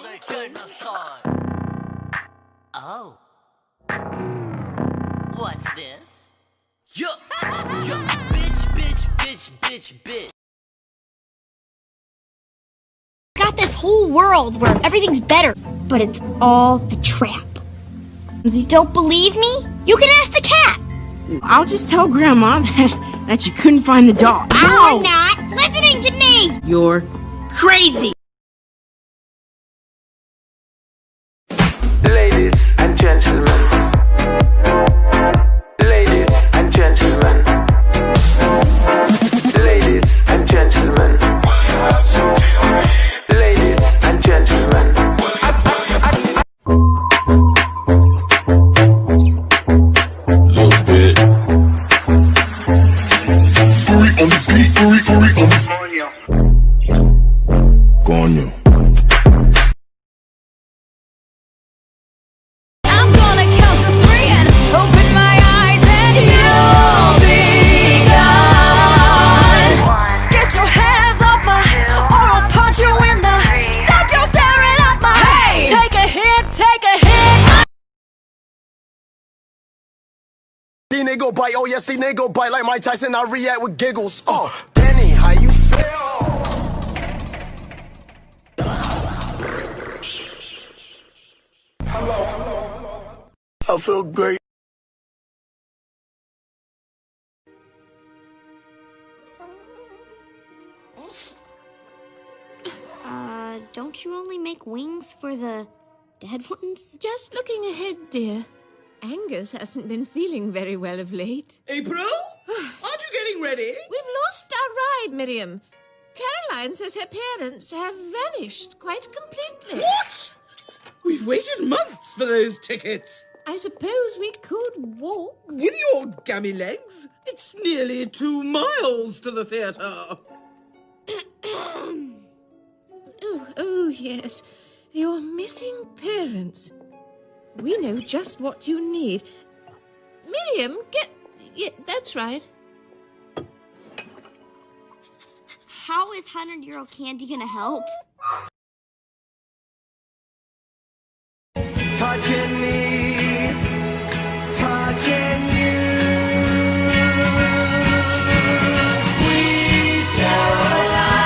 they turn us on. Oh. What's this? Yup! Yup! Bitch. Got this whole world where everything's better, but it's all a trap. Don't believe me? You can ask the cat. I'll just tell Grandma that you couldn't find the dog. Ow! You're not listening to me! You're crazy! Ladies and gentlemen. Ladies and gentlemen. Ladies and gentlemen. Ladies and gentlemen. Little bit. On the beat, Coño. I'm gonna count to 3 and open my eyes and you'll be gone. Get your hands off my, or I'll punch you in the. Stop your staring at my. Hey, take a hit, take a hit. These nigga bite, oh yes, these nigga bite like Mike Tyson. I react with giggles. Danny, how you feel? I feel great. Don't you only make wings for the dead ones? Just looking ahead, dear. Angus hasn't been feeling very well of late. April? Aren't you getting ready? We've lost our ride, Miriam. Caroline says her parents have vanished quite completely. What? We've waited months for those tickets. I suppose we could walk. With your gammy legs, it's nearly 2 miles to the theatre. Oh, yes. Your missing parents. We know just what you need. Miriam, yeah, that's right. How is 100-year-old candy gonna help? Touching me, touching you. Sweet Caroline.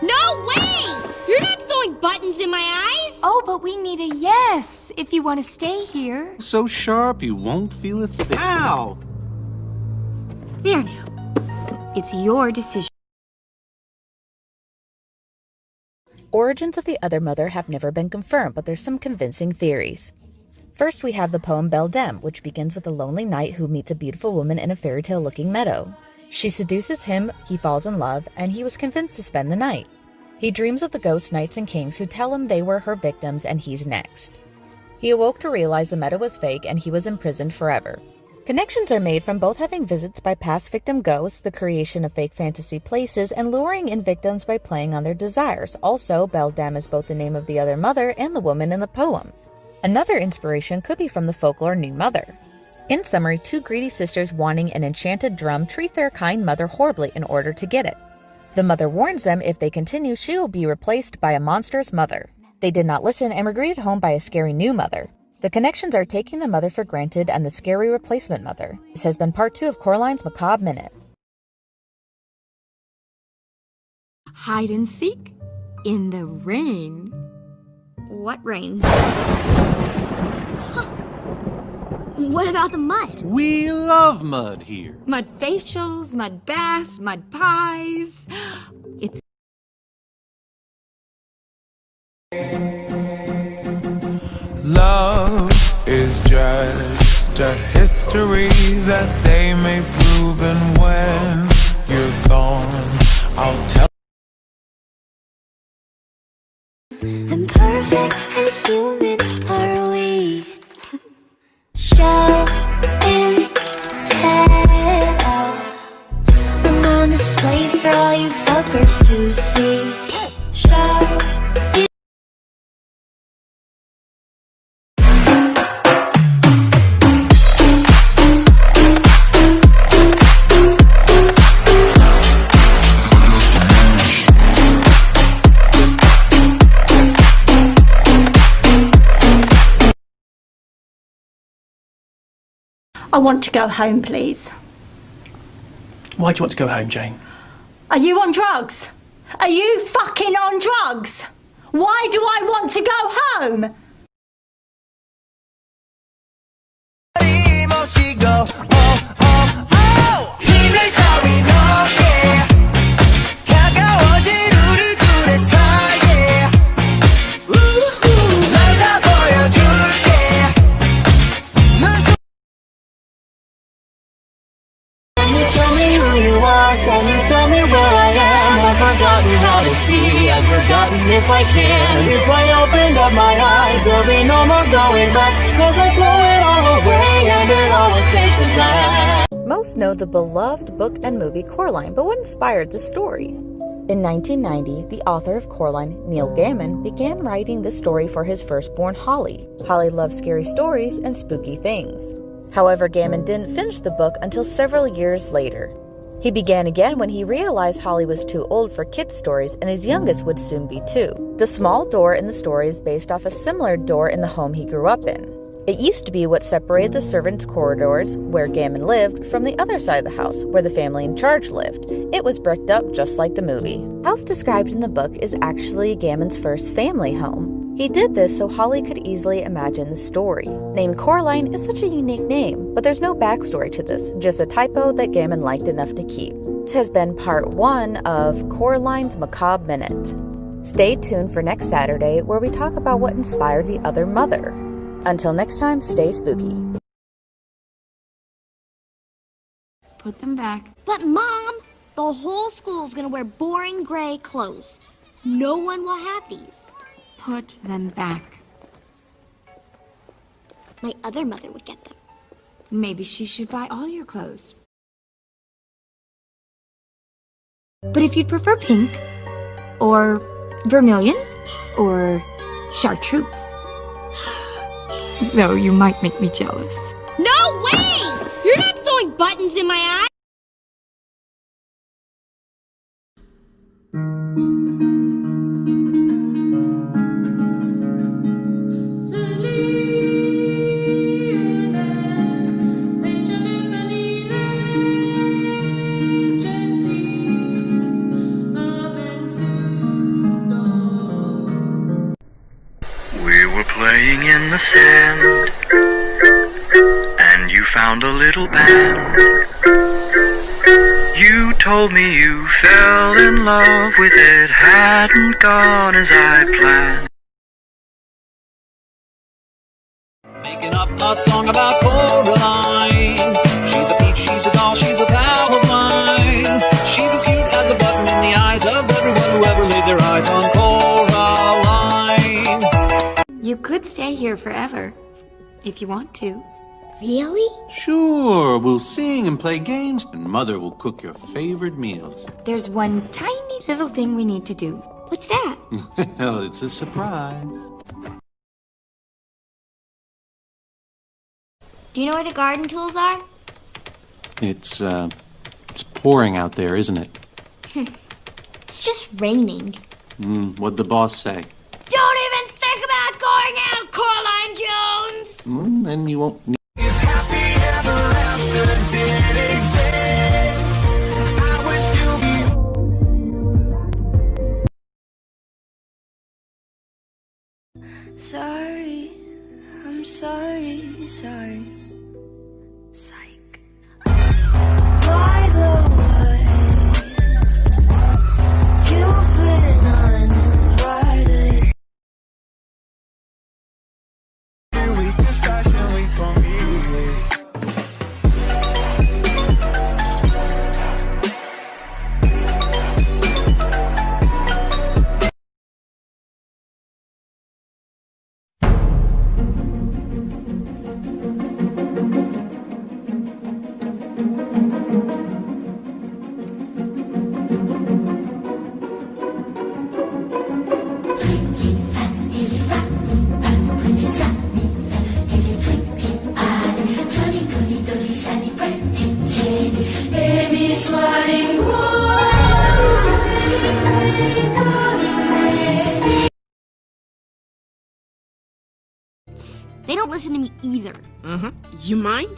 No way! You're not sewing buttons in my eyes! Oh, but we need a yes if you want to stay here. So sharp you won't feel a thing. Ow! There now. It's your decision. Origins of the other mother have never been confirmed, but there's some convincing theories. First, we have the poem Belle Dame, which begins with a lonely knight who meets a beautiful woman in a fairy tale looking meadow. She seduces him, he falls in love, and he was convinced to spend the night. He dreams of the ghost knights and kings who tell him they were her victims and he's next. He awoke to realize the meadow was fake and he was imprisoned forever. Connections are made from both having visits by past victim ghosts, the creation of fake fantasy places, and luring in victims by playing on their desires. Also, Belle Dame is both the name of the other mother and the woman in the poem. Another inspiration could be from the folklore New Mother. In summary, 2 greedy sisters wanting an enchanted drum treat their kind mother horribly in order to get it. The mother warns them if they continue, she will be replaced by a monstrous mother. They did not listen and were greeted home by a scary new mother. The connections are taking the mother for granted and the scary replacement mother. This has been part 2 of Coraline's Macabre Minute. Hide and seek in the rain. What rain? What about the mud? We love mud here. Mud facials, mud baths, mud pies. It's Love is just a history that they may prove, and when you're gone, I'll tell. Imperfect and human are we. Show and tell. I'm on display for all you fuckers to see. Show and I want to go home, please. Why do you want to go home, Jane? Are you on drugs? Are you fucking on drugs? Why do I want to go home? Can you tell me where I am? I've forgotten how to see. I've forgotten if I can. If I opened up my eyes, there'll be no more going back. Cause I throw it all away and it all would fade to black. Most know the beloved book and movie Coraline, but what inspired the story? In 1990, the author of Coraline, Neil Gaiman, began writing the story for his firstborn Holly. Holly loves scary stories and spooky things. However, Gaiman didn't finish the book until several years later. He began again when he realized Holly was too old for kids' stories and his youngest would soon be too. The small door in the story is based off a similar door in the home he grew up in. It used to be what separated the servants' corridors, where Gaiman lived, from the other side of the house, where the family in charge lived. It was bricked up just like the movie. The house described in the book is actually Gaiman's first family home. He did this so Holly could easily imagine the story. Name Coraline is such a unique name, but there's no backstory to this, just a typo that Gaiman liked enough to keep. This has been part 1 of Coraline's Macabre Minute. Stay tuned for next Saturday, where we talk about what inspired the other mother. Until next time, stay spooky. Put them back. But Mom, the whole school's gonna wear boring gray clothes. No one will have these. Put them back. My other mother would get them. Maybe she should buy all your clothes. But if you'd prefer pink, or vermilion, or chartreuse, though you might make me jealous. No way! You're not sewing buttons in my eye! We were playing in the sand, and you found a little band. You told me you fell in love with it, hadn't gone as I planned. Making up a song about Coraline. She's a peach, she's a doll, she's a pal of mine. She's as cute as a button in the eyes of everyone who ever laid their eyes on Coraline. You could stay here forever, if you want to. Really? Sure, we'll sing and play games, and Mother will cook your favorite meals. There's one tiny little thing we need to do. What's that? Well, it's a surprise. Do you know where the garden tools are? It's pouring out there, isn't it? It's just raining. What'd the boss say? Don't even think about going out, Coraline Jones! Then you won't need... Sorry, I'm sorry, sorry. Psych. By the way, you've been uninvited. We just passionately for me. They don't listen to me either. You mind?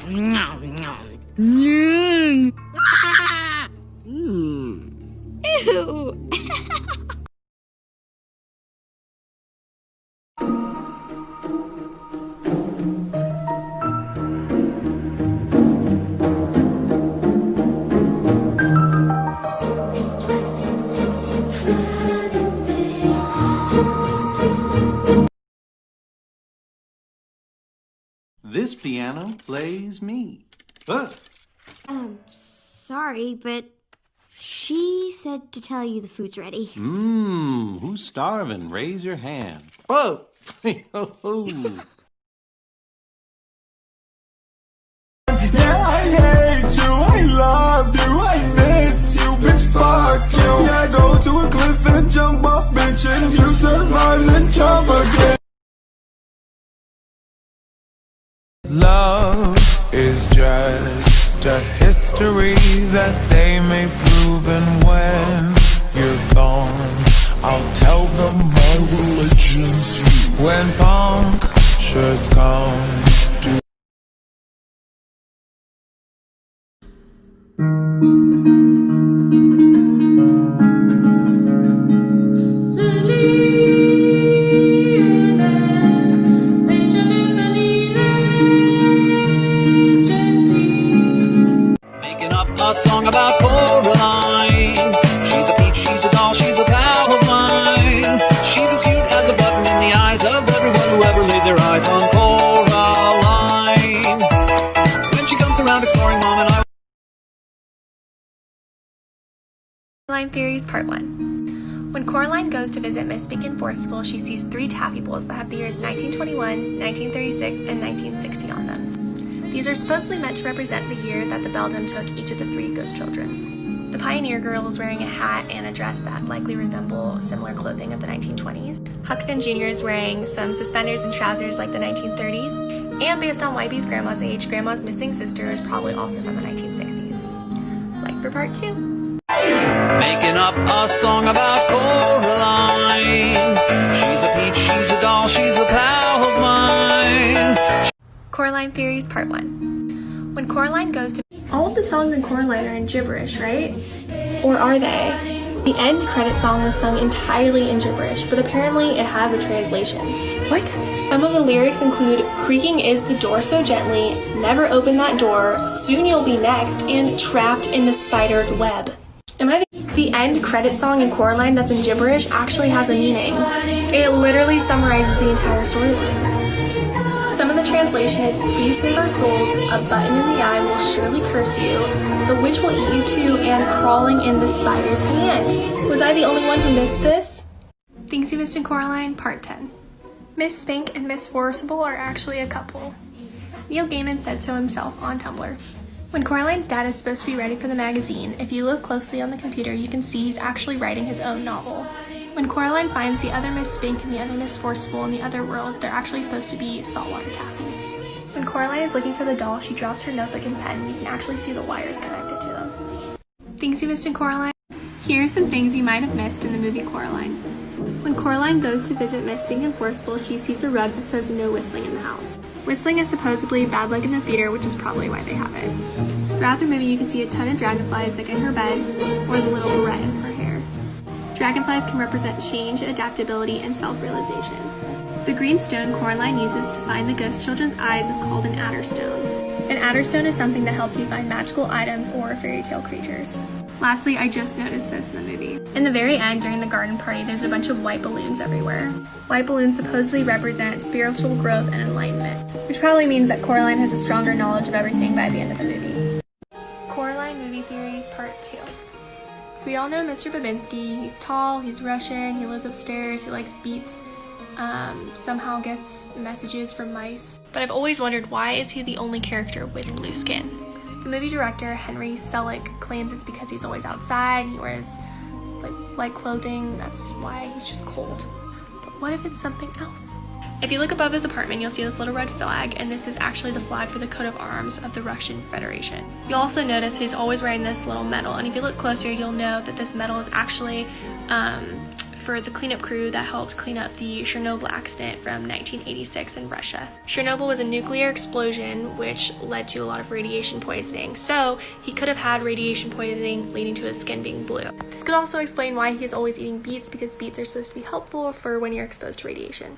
Ew. This piano plays me. Sorry, but she said to tell you the food's ready. Who's starving? Raise your hand. Whoa! Hey, ho, ho. Yeah, I hate you, I love you, I miss you, bitch, fuck you. Yeah, go to a cliff and jump off, bitch, and if you survive, then jump again. Love is just a history that they may prove, and when you're gone, I'll tell them my religion's you. When punctures come to Making up a song about Coraline. She's a peach, she's a doll, she's a pal of mine. She's as cute as a button in the eyes of everyone who ever laid their eyes on Coraline. When she comes around exploring Mom and I. Coraline Theories Part 1. When Coraline goes to visit Miss Spink and Forcible, she sees 3 taffy bowls that have the years 1921, 1936, and 1960 on them. These are supposedly meant to represent the year that the beldam took each of the 3 ghost children. The pioneer girl is wearing a hat and a dress that likely resemble similar clothing of the 1920s. Huck Finn Jr. is wearing some suspenders and trousers like the 1930s. And based on YB's grandma's age, Grandma's missing sister is probably also from the 1960s. Like for Part 2. Making up a song about Coraline. She's a peach, she's a doll, she's a pal of mine. Coraline Theories Part 1. When Coraline goes to... All of the songs in Coraline are in gibberish, right? Or are they? The end credit song was sung entirely in gibberish, but apparently it has a translation. What? Some of the lyrics include, creaking is the door so gently, never open that door, soon you'll be next, and trapped in the spider's web. The end credit song in Coraline that's in gibberish actually has a meaning. It literally summarizes the entire storyline. Some of the translation is, please save our souls, a button in the eye will surely curse you, the witch will eat you too, and crawling in the spider's hand. Was I the only one who missed this? Things You Missed in Coraline, Part 10. Miss Spink and Miss Forcible are actually a couple. Neil Gaiman said so himself on Tumblr. When Coraline's dad is supposed to be ready for the magazine, if you look closely on the computer, you can see he's actually writing his own novel. When Coraline finds the other Miss Spink and the other Miss Forcible in the other world, they're actually supposed to be saltwater taffy. When Coraline is looking for the doll, she drops her notebook and pen, and you can actually see the wires connected to them. Things you missed in Coraline? Here's some things you might have missed in the movie Coraline. When Coraline goes to visit Miss Spink and Forcible, she sees a rug that says no whistling in the house. Whistling is supposedly bad luck in the theater, which is probably why they have it. Throughout the movie, you can see a ton of dragonflies like in her bed or the little barrette in her hair. Dragonflies can represent change, adaptability, and self-realization. The green stone Coraline uses to find the ghost children's eyes is called an adder stone. An adder stone is something that helps you find magical items or fairy tale creatures. Lastly, I just noticed this in the movie. In the very end, during the garden party, there's a bunch of white balloons everywhere. White balloons supposedly represent spiritual growth and enlightenment, which probably means that Coraline has a stronger knowledge of everything by the end of the movie. Coraline Movie Theories Part 2. So we all know Mr. Babinski. He's tall, he's Russian, he lives upstairs, he likes beets, somehow gets messages from mice. But I've always wondered, why is he the only character with blue skin? The movie director, Henry Selick, claims it's because he's always outside, he wears light clothing, that's why he's just cold. But what if it's something else? If you look above his apartment, you'll see this little red flag, and this is actually the flag for the coat of arms of the Russian Federation. You'll also notice he's always wearing this little medal, and if you look closer, you'll know that this medal is actually for the cleanup crew that helped clean up the Chernobyl accident from 1986 in Russia. Chernobyl was a nuclear explosion which led to a lot of radiation poisoning, so he could have had radiation poisoning leading to his skin being blue. This could also explain why he's always eating beets, because beets are supposed to be helpful for when you're exposed to radiation.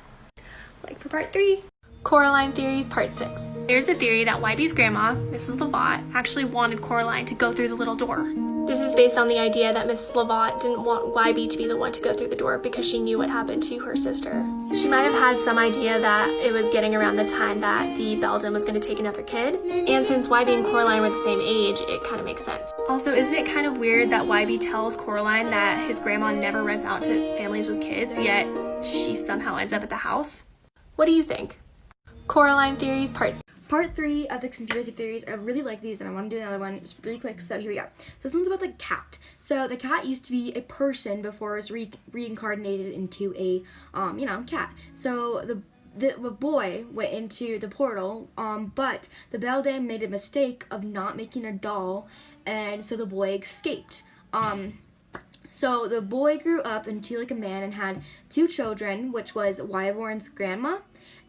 Like for part 3. Coraline Theories Part 6. There's a theory that Wybie's grandma, Mrs. Lovat, actually wanted Coraline to go through the little door. This is based on the idea that Mrs. Lovat didn't want Wybie to be the one to go through the door because she knew what happened to her sister. She might have had some idea that it was getting around the time that the Beldam was going to take another kid, and since Wybie and Coraline were the same age, it kind of makes sense. Also, isn't it kind of weird that Wybie tells Coraline that his grandma never rents out to families with kids, yet she somehow ends up at the house? What do you think? Coraline Theories Part 3 of the conspiracy theories. I really like these and I want to do another one just really quick, so here we go. So this one's about the cat. So the cat used to be a person before it was reincarnated into a, cat. So the boy went into the portal, but the Beldam made a mistake of not making a doll, and so the boy escaped. So the boy grew up into like a man and had 2 children, which was Wyborn's grandma,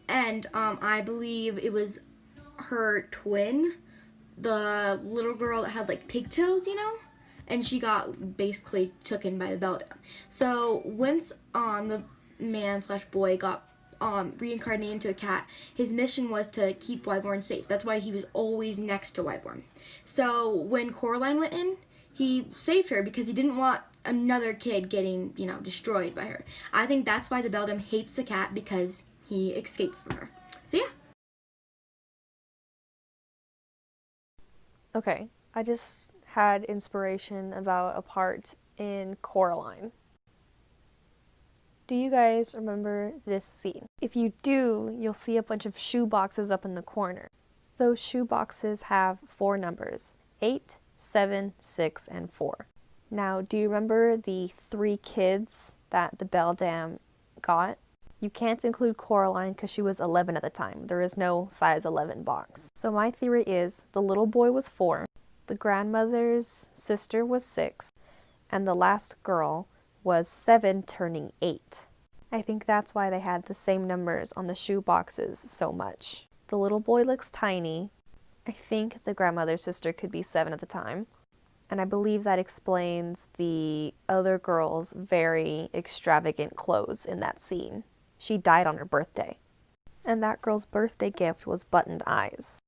and I believe it was her twin, the little girl that had like pigtails, and she got basically taken by the Beldam. So once the man / boy got reincarnated into a cat, his mission was to keep Wyborn safe. That's why he was always next to Wyborn. So when Coraline went in, he saved her because he didn't want another kid getting, destroyed by her. I think that's why the Beldam hates the cat, because he escaped from her. So yeah. Okay, I just had inspiration about a part in Coraline. Do you guys remember this scene? If you do, you'll see a bunch of shoe boxes up in the corner. Those shoe boxes have 4 numbers, 8, 7, 6, and 4. Now, do you remember the 3 kids that the Beldam got? You can't include Coraline because she was 11 at the time. There is no size 11 box. So my theory is the little boy was 4, the grandmother's sister was 6, and the last girl was 7 turning 8. I think that's why they had the same numbers on the shoe boxes so much. The little boy looks tiny. I think the grandmother's sister could be 7 at the time. And I believe that explains the other girl's very extravagant clothes in that scene. She died on her birthday. And that girl's birthday gift was buttoned eyes.